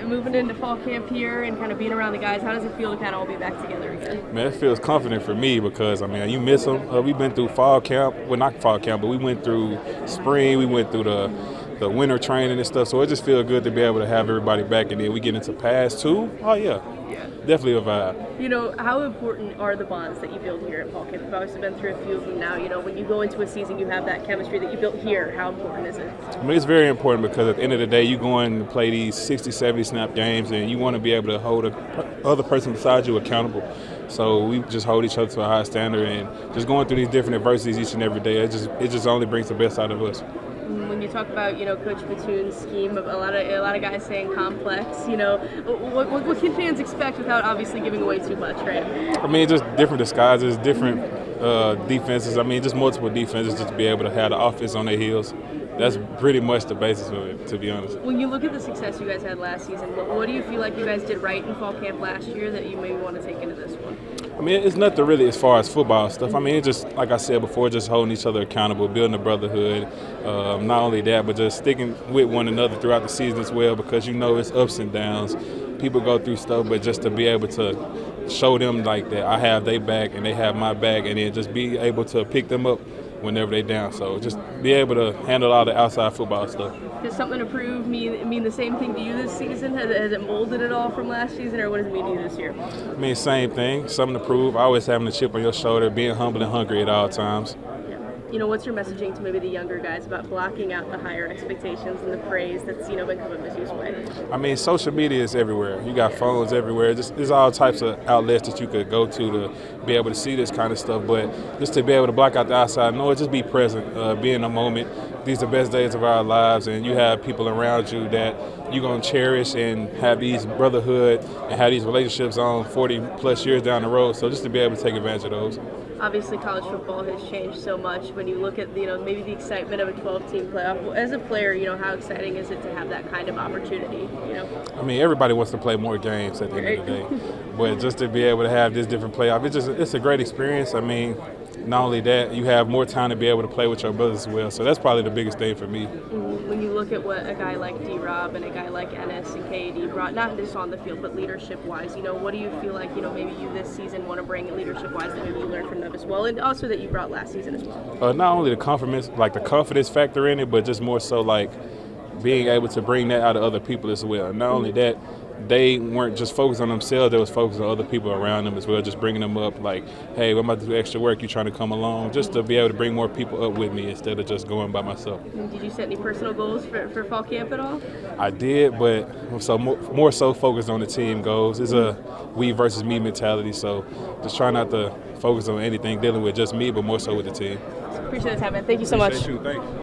moving into fall camp here and kind of being around the guys, how does it feel to kind of all be back together again? Man, it feels comforting for me because, you miss them. We've been through fall camp. Well, not fall camp, but we went through spring. We went through the winter training and stuff. So it just feels good to be able to have everybody back. And then we get into pass too. Oh, yeah. Definitely a vibe. How important are the bonds that you build here at fall camp? You've obviously been through a few of them now. When you go into a season, you have that chemistry that you built here. How important is it? It's very important because at the end of the day, you go in and play these 60, 70 snap games, and you want to be able to hold the other person beside you accountable. So we just hold each other to a high standard, and just going through these different adversities each and every day, it just only brings the best out of us. When you talk about Coach Paton's scheme, a lot of guys saying complex. What can fans expect without obviously giving away too much, right? Just different disguises, different defenses. Just multiple defenses just to be able to have the offense on their heels. That's pretty much the basis of it, to be honest. When you look at the success you guys had last season, what do you feel like you guys did right in fall camp last year that you maybe want to take into this one? It's nothing really as far as football stuff. It's just, like I said before, just holding each other accountable, building a brotherhood. Not only that, but just sticking with one another throughout the season as well, because it's ups and downs. People go through stuff, but just to be able to show them like that I have their back and they have my back, and then just be able to pick them up whenever they're down. So just be able to handle all the outside football stuff. Does something to prove mean the same thing to you this season? Has it molded at all from last season, or what does it mean to you this year? Same thing, something to prove. Always having a chip on your shoulder, being humble and hungry at all times. What's your messaging to maybe the younger guys about blocking out the higher expectations and the praise that's been coming Mizzou's way? Social media is everywhere. You got phones everywhere. There's all types of outlets that you could go to be able to see this kind of stuff. But just to be able to block out the outside noise, just be present, be in the moment. These are the best days of our lives, and you have people around you that you're going to cherish and have these brotherhood and have these relationships on 40-plus years down the road. So just to be able to take advantage of those. Obviously, college football has changed so much. When you look at maybe the excitement of a 12-team playoff, as a player, how exciting is it to have that kind of opportunity? Everybody wants to play more games at the end of the day, but just to be able to have this different playoff, it's a great experience. Not only that, you have more time to be able to play with your brothers as well. So that's probably the biggest thing for me. When you look at what a guy like D-Rob and a guy like Ennis and KD brought, not just on the field, but leadership-wise, what do you feel like, maybe you this season want to bring leadership-wise that maybe you learned from them as well, and also that you brought last season as well? Not only the confidence factor in it, but just more so being able to bring that out of other people as well. Not only that, they weren't just focused on themselves, they was focused on other people around them as well, just bringing them up like, hey, I'm about to do extra work, you trying to come along, just to be able to bring more people up with me instead of just going by myself. Did you set any personal goals for fall camp at all? I did, but more so focused on the team goals. It's a we versus me mentality, so just try not to focus on anything dealing with just me, but more so with the team. Appreciate the time, man. Thank you so much. Appreciate you. Thanks.